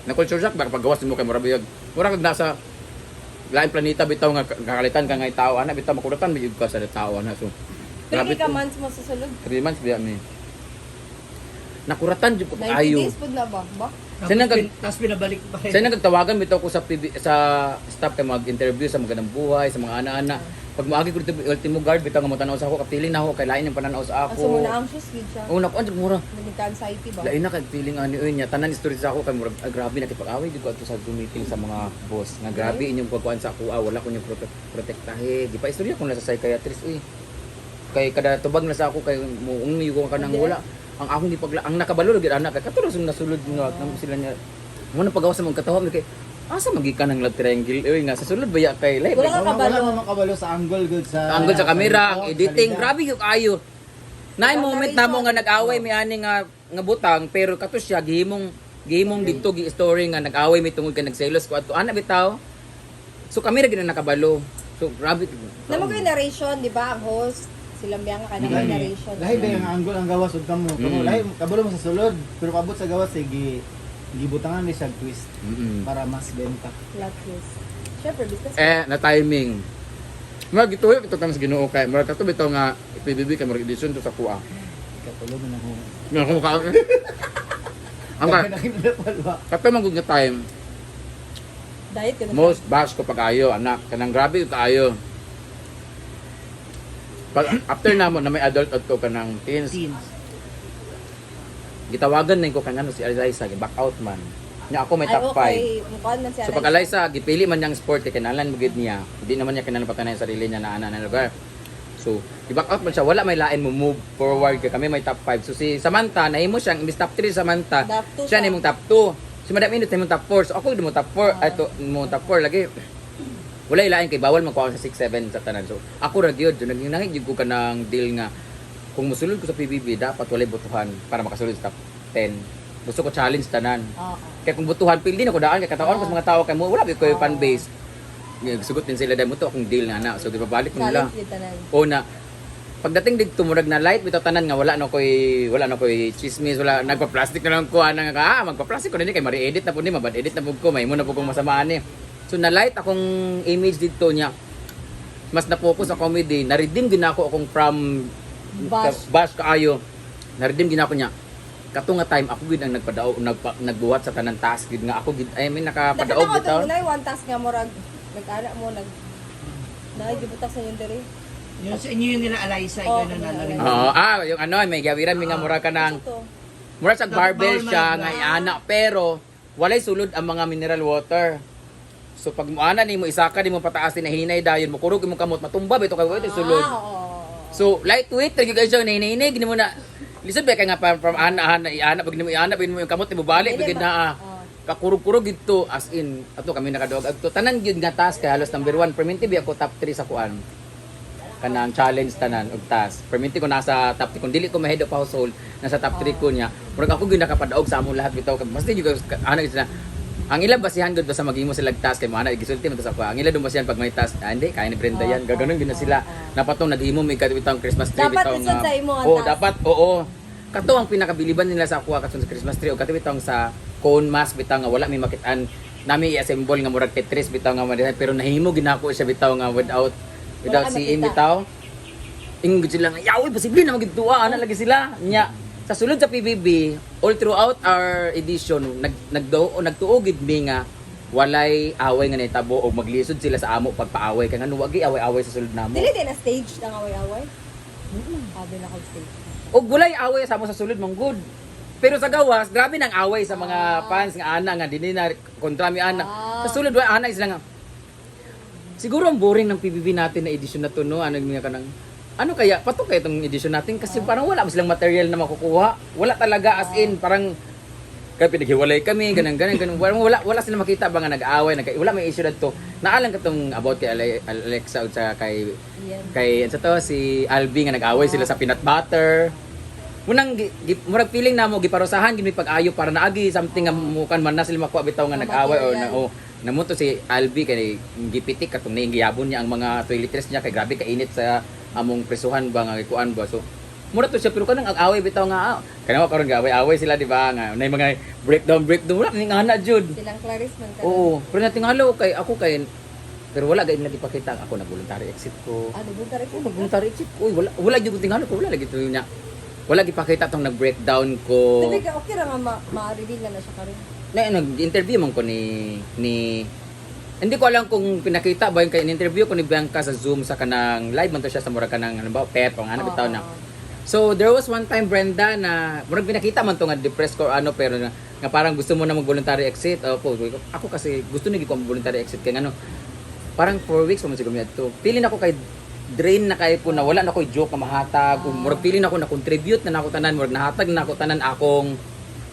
Na culture shock ba paggawas nimo kay murag biyag. Murag nasa lain planeta bitaw nga kakalitan ka nga tao ana bitaw makuratan biyag ka sa tao ana. So Pero grabe kay ka to. months mo sa sulod. 3 months biya mi. Nakuratan jud ko 90 ayo. days pud na ba? Ba? Tapos pinabalik pa rin. Sa nagtawagan bitaw ko sa sa staff kay mag-interview sa magandang buhay sa mga ana-ana. Pag maagi ko dito ultimo guard bitaw nga mo tanaw sa ako kapiling na ako kay lain ang pananaw sa Aso mo ako. na anxious gid siya. Una ko anjud mura. Naging anxiety ba? Lain na kay feeling ani oy niya tanan story sa ako kay murag grabe na kipag-away dito ato sa Zoom meeting sa mga boss. Nga grabe inyong pagkuan sa ako wala ko niyo protektahe. Di pa istorya ko na sa psychiatrist uy. Kay kada tubag na sa ako kay muong ko ka nang wala. Ang akong gipagla ang nakabalo gid anak kay katulog sung nasulod nga sila niya. Mo na pagawas sa mga katawa kay asa magikan ng love triangle uy nga sa sulod baya kay live. Wala ka kabalo. Wala naman kabalo sa angle good sa Anggol sa camera, ang sa editing, linya. grabe yung ayo. Naay Ang moment na mo narration. nga nag-away mi ani nga butang pero kato siya gihimong dito gi story nga nag-away mi tungod kay nagselos ko adto ana bitaw. So kami ra gid na nakabalo. So grabe. Namo kay narration, di ba? Ang host silang biya nga kana may narration. Lahi ba yung angle ang gawas ug kamo. Kamo lahi kabalo mo sa sulod pero pabot sa gawas sige gibutangan ni siya twist Mm-mm. para mas benta. Plot twist. Syempre business. Na timing. Murag gituyo ito tama sa Ginoo kay murag kato bitaw nga PBB kay murag edition to sa kuha. Katulog na ako. Nga ko ka. Ang ka, Nakinapalwa. kato man gud nga time. Diet ka na. Most bash ko pag-ayo anak kanang grabe kaayo. Pag after namo na may adult at ko kanang teens. Gitawagan na ko kanano si Eliza back out man. Nya ako may top 5. Okay, mukha na siya. So pag Eliza gipili man niyang sport kay kanalan mo gid niya. Hindi naman niya kinalan patanay sa sarili niya na ana na lugar. So i-back out man siya wala may lain mo move forward kay kami may top 5. So si Samantha nahimo siyang imbis top 3 Samantha. Top two Siya siya. nimong top 2. Si Madam Init nimong top 4. So ako mo top 4 ato mo top 4 lagi. Wala ilain kay bawal magkuha sa 6 7 sa tanan. So ako ra gyud nanging ko kanang deal nga kung musulod ko sa PBB dapat walay botohan para makasulod sa top 10. Gusto ko challenge tanan. Oo. Kaya kung butuhan pildi na ko daan kay kataon ko sa mga tao kay mo wala gyud ko yung fan base. Sugot din sila dahil mo to akong deal na na. So di ba balik mo nila. Challenge din tanan. O na pagdating dito murag na light bitaw tanan nga wala na koy chismis wala nagpa-plastic na lang ko ana nga magpa-plastic ko na ni kay mari-edit na pud ni mabad edit na pud ko may mo na pud kong masamaan ni. So na light akong image dito niya. Mas na-focus sa comedy, na-redeem din ako akong from bash kaayo. Na-redeem din ako niya. Kato nga time ako gid ang nagbuhat sa tanan task gid nga ako gid I mean nakapadaog Nakita bitaw. ko ito, one task nga mo rag nag-ana mo nagibutak sa yung diri. Yun sa inyo yun nila Eliza, Oo, ikaw na nila narinig. Oo, yung ano may gawiran mi nga mura ka nang Ito. mura sa barbell Bawal siya man. nga iana pero walay sulod ang mga mineral water. So pag muana nimo isaka nimo pataas na hinay dayon mo kurog imong kamot matumba bito kay wala sulod. Oo. So lightweight ra gyud guys yung hinay gini mo na. Lisod ba kay nga from ana iana pag nimo iana pag nimo yung kamot mo balik Dili bigid ba? na Oo. kakurog-kurog gito as in ato kami nakaduog adto tanan gyud nga task kay halos number 1 perminti bi ako top 3 sa kuan kanang challenge tanan og task perminti ko nasa top 3 kun dili ko ma-head of household nasa top 3 ko niya murag ako gyud nakapadaog sa among lahat bitaw basta gyud ana gyud sila ang ilang basihan gud sa maghimo sila task kay mo ana gisulti man to sa kuha ang ilang basihan pag may task hindi kaya ni Brenda yan gaganon gyud na sila napatong naghimo mi kat bitang Christmas tree Dapat bitaw lisod sa imo ang oh task. dapat oo kato ang pinakabiliban nila sa kuha katon sa Christmas tree o kato bitang sa cone mask bitaw nga wala mi makitaan nami i-assemble nga murag Tetris bitaw nga madihan pero nahimo ginako siya bitaw nga without Wala ka seeing makita. bitaw ingud sila nga yaw posible na magituwa ana lagi sila nya sa sulod sa PBB all throughout our edition nagtuo gid mi nga walay away nga nahitabo og maglisod sila sa amo pagpaaway kay ngano wagi away-away sa sulod namo Dili din na stage ng away-away. Sabi na kag stage. og walay away sa amo sa sulod mong good. Pero sa gawas, grabe nang away sa mga fans nga ana nga dinhi na kontra mi ana. Sa sulod wa ana sila nga. Siguro ang boring ng PBB natin na edition na to no, ano nga kanang ano kaya patok kaya itong edition natin kasi parang wala silang material na makukuha. Wala talaga as in parang kaya pinaghiwalay kami, ganun. Wala sila makita ba nga nag-aaway, wala may issue na to. Naalang ka tong about kay Alexa at sa kay Yan. sa to si Albi nga nag-away sila sa peanut butter. Munang murag feeling namo giparusahan gid mi pag-ayo para naagi something nga mukan man na sila makuha bitaw nga nag-away o na namuto si Albi kay gipitik katong giyabon niya ang mga toiletries niya kay grabe ka init sa among presuhan ba nga kuan ba so mura to siya pero kanang ag-away bitaw nga kanawa karon gaaway-away sila di ba nga nay mga breakdown wala ning ana jud. Silang Clarice man ka. Oo, pero natingalo kay ako kay pero wala gayud lagi pakita ako na voluntary exit ko. Ano ba tari ko? Voluntary exit ko. Wala gyud ko tingalo ko wala lagi to niya. Wala gipakita tong nag-breakdown ko. Dili ka okay ra nga ma-reveal na siya karon. Nag-interview man ko ni hindi ko alam kung pinakita ba yung in-interview ko ni Bianca sa Zoom sa kanang live man to siya sa murag kanang ano ba pep o ano bitaw na. So there was one time Brenda na murag pinakita man to nga depressed ko ano pero nga parang gusto mo na mag-voluntary exit. Opo, ako kasi gusto ni ko mag-voluntary exit kay ano parang 4 weeks pa man siguro to. Pilin ako kay drain na kay ko na wala na ko'y joke na mahatag. Murag pilin ako na contribute na nako tanan murag nahatag na ako tanan akong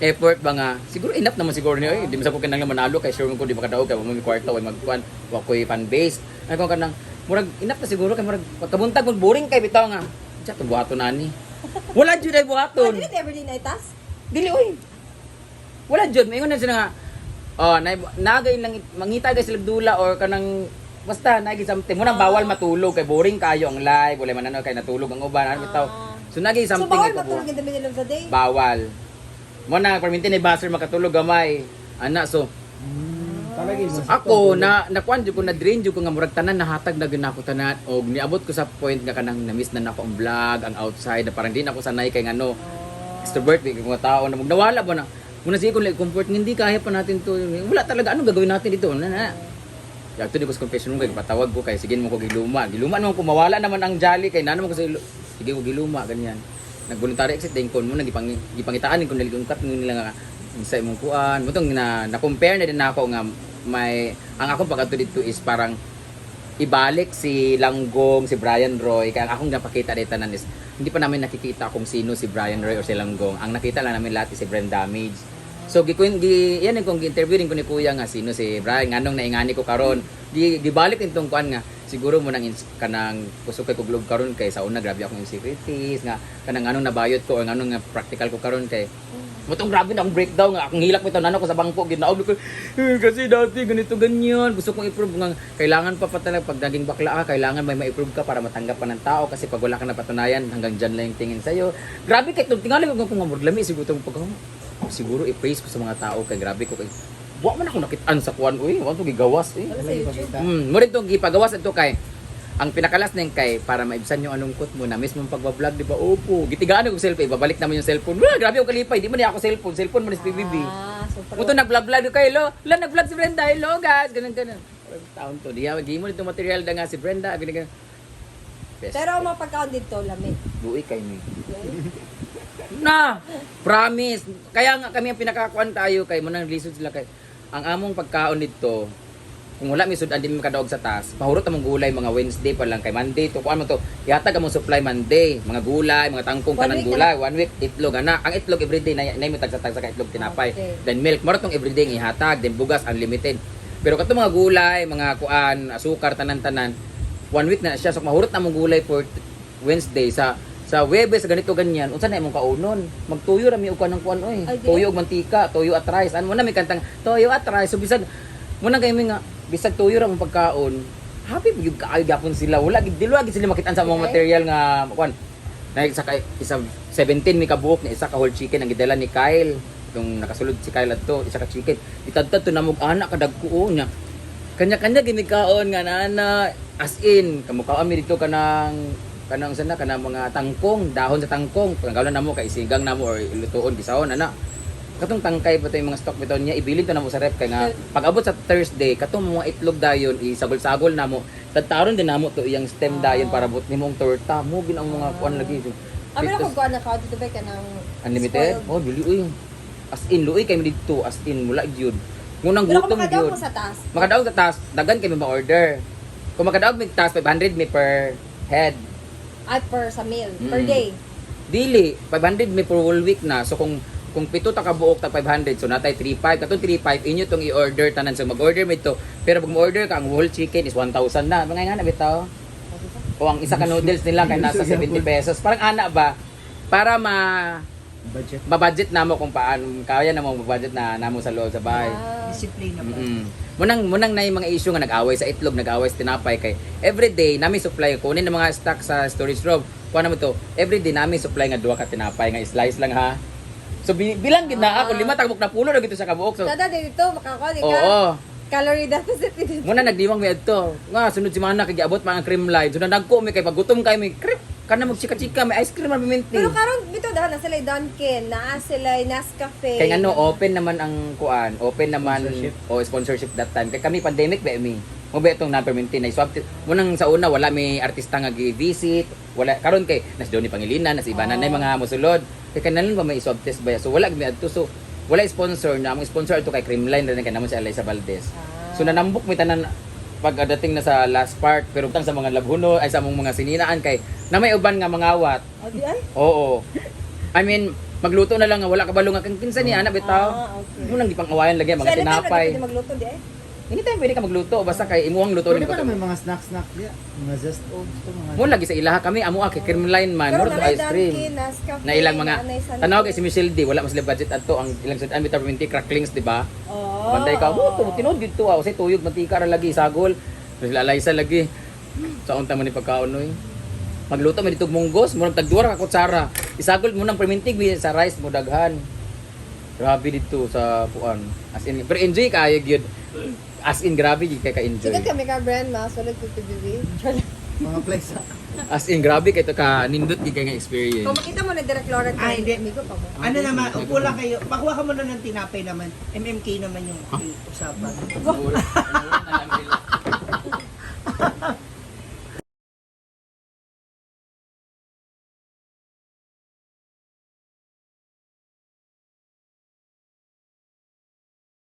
effort ba nga siguro enough naman siguro niyo di man sa ko kanang manalo kay sure ko di makadaog kay mo kwarta way magkuan wa ko'y fan base ay ko kanang murag enough na siguro kay murag pagkabuntag mo boring kay bitaw nga siya to buhaton ani wala jud ay buhaton Dili everyday na itas? dili oy wala jud maingon na sila nga nagay lang mangita guys sila dula or kanang basta nagi something mo nang bawal matulog kay boring kayo ang live wala man ano kay natulog ang uban ano bitaw so nagi So something bawal ay matulog in the middle of the day? bawal mo na perminti ni Baser makatulog gamay ana so Talagi mo. ako nakuan jud ko na drain jud ko nga murag tanan nahatag na gyud ako tanan og niabot ko sa point nga kanang na-miss na nako ang vlog ang outside na parang di na ako sanay kay ngano extrovert big mga tao na nawala ba na muna sige kung like comfort hindi kaya pa natin to wala talaga ano gagawin natin dito na ya to di ko sa confession mo kay patawag ko kay sige mo ko giluma naman ko mawala naman ang jolly kay nano mo ko sige ko giluma ganyan nag-voluntary exit din ko mo gipangitaan ko naligunkat nila nga sa imong kuan mo tong na compare na din ako nga may ang akong pagadto dito is parang ibalik si Langgong, si Brian Roy kaya akong napakita dito tanan is hindi pa namin nakikita kung sino si Brian Roy or si Langgong ang nakita lang namin lahat is si Brand Damage so yan kung gi-interview din ko ni kuya nga sino si Brian nganong naingani ko karon gibalik intong kuan nga siguro mo nang kanang gusto kay kuglog karon kay sa una grabe akong insecurities nga kanang anong nabayot ko or anong nga practical ko karon kay mutong grabe na ang breakdown nga akong hilak bitaw nano ko sa bangko ginaog ko kasi dati ganito ganyan gusto kong i-prove nga kailangan pa talaga pag naging bakla ka kailangan may ma-improve ka para matanggap pa ng tao kasi pag wala ka napatunayan hanggang dyan lang yung tingin sa'yo grabe kay tingali ko kung lami siguro itong pag siguro i-praise ko sa mga tao kay grabe ko kay wa man ako nakitaan sa kuan uy wa to gigawas Wala sa YouTube. mo dito gipagawas ito kay ang pinakalas ning kay para maibsan yung anungkot mo na mismo pagba-vlog di ba opo gitigaan ko cellphone ibabalik naman yung cellphone wala grabe ako kalipay di man niya ako cellphone man is PBB Super. Muto nag-vlog kay lo nag-vlog si Brenda hello guys ganun taon to diya gimo dito material da nga si Brenda binigyan Pero ang mga pagkaon dito, lamig. buwi kay mi na promise kaya nga kami ang pinakakuan tayo kay mo nang lisod sila kay ang among pagkaon dito kung wala mi sudan din mi kadaog sa taas pahurot among gulay mga Wednesday pa lang kay Monday to kuan mo to yatag among supply Monday mga gulay mga tangkong 1 kanang week gulay 1 week itlog ana ang itlog everyday na mi tag sa itlog tinapay Okay. then milk maro tong everyday nga ihatag then bugas unlimited pero kato mga gulay mga kuan asukar tanan-tanan 1 week na siya so mahurot among gulay for Wednesday sa Webes ganito ganyan unsa na imong kaunon magtuyo ra mi og kanang kuan oy Ay, di. tuyo og mantika tuyo at rice ano mo na mi kantang tuyo at rice so bisag mo na kay mi nga bisag tuyo ra mong pagkaon happy gyud kaayo gyapon sila wala gid dilo gid sila makitaan sa mga Okay. material nga kuan na isa 17 mi ka buok na isa ka whole chicken ang gidala ni Kyle itong nakasulod si Kyle adto isa ka chicken itadtad to namog anak kadagko niya kanya-kanya ginikaon nga nana as in kamukha mi dito kanang sana kanang mga tangkong dahon sa tangkong pagkalo namo kay sigang namo or ilutuon bisahon ana katong tangkay pa yung mga stock bitaw niya ibilin to namo sa ref kay nga pag abot sa Thursday katong mga itlog dayon isagol-sagol namo tataron din namo to iyang stem dayon para but nimong torta mo gin ang mga kuan lagi Abi na kung kuan na kao dito ba ka ng unlimited spoiled. oh dili uy as in luoy kay mi dito as in mula gyud ngunang Pero kung gutom makadaog gyud mo sa taas. makadaog sa taas dagan kay mi ma-order kung makadaog mi taas 500 mi per head At per sa meal. Per day. dili 500 mi per whole week na so kung pito ta ka buok ta 500 so natay 35 katong 35 inyo tong i-order tanan so mag-order mi to pero pag mo-order ka ang whole chicken is 1,000 na mga nga na bitaw o ang isa ka noodles nila kay nasa 70 pesos parang ana ba para Budget. Babudget na mo kung paano kaya na mo budget na namo sa loob sa bahay. Disiplina pa. Munang na yung mga issue nga nag-away sa itlog, nag-away sa tinapay kay everyday nami supply kunin ng mga stock sa storage room. Kuha na mo to. Everyday nami supply nga duha ka tinapay nga slice lang ha. So bilang gid na ako 5 tagbok na pulo na gito sa kabuok. So Kada dito makakuha di ka. oo. Calorie deficit dito. Muna nagdiwang mi adto. Nga sunod si mana kay giabot mga cream line. So nagko mi kay pagutom kay mi cream. Kana magchika-chika may ice cream man minti. Pero karon bito daw na sila Dunkin, naa sila Nescafe. Kay ano open naman ang kuan, open naman Sponsorship. o sponsorship that time. Kay kami pandemic ba mi. Mo ba itong non-permanent na swab. Munang sa una wala may artista nga gi-visit, wala karon kay nas Johnny Pangilinan, nas iba na mga mosulod. Kay kanalan ba may swab test ba? So wala gid adto. So wala sponsor na ang sponsor ito kay Creamline rin kay namo si Eliza Valdez. So nanambok mi tanan pagdating na sa last part pero tang sa mga labhuno ay sa mga sininaan kay na may uban nga mangawat. O di ay. Oo. I mean, magluto na lang nga wala kabalo nga kang kinsa niya na bitaw. Okay. Mo nang gipang-awayan lagi mga tinapay. Pwede magluto di ay. Anytime pwede ka magluto basta kay imuhang luto Pero ni di ba ko. na may mga snack diya? Mga zest o gusto mga. Mo lagi sa ilaha kami amo kay Creamline man, Pero more to nanay ice cream. Dunkin, Nescafe. Na ilang mga nanay San- tanaw kay si Michelle D wala mas budget adto ang ilang sudan bitaw minti cracklings di ba? Oo. Bantay ka mo to tinod dito say tuyog mantika ra lagi sagol. Lalay lagi. Sa unta man ni pagkaon noy. Magluto man ditog munggos, murag tagduwa ka kutsara. Isagol mo nang permintig sa rice mo daghan. Grabe dito sa kuan. As in, pero enjoy kayo gyud. As in grabe gyud kay ka-enjoy. Sige kami ka brand ma sulit ko PBB. Mga place. As in grabe kay to ka nindot gyud kay nga Kung experience. makita mo na direct Lauren Ah, hindi. amigo pa mo. Ano naman, upo lang kayo. Pakuha ka muna ng tinapay naman. MMK naman yung usapan. Wala na lang nila.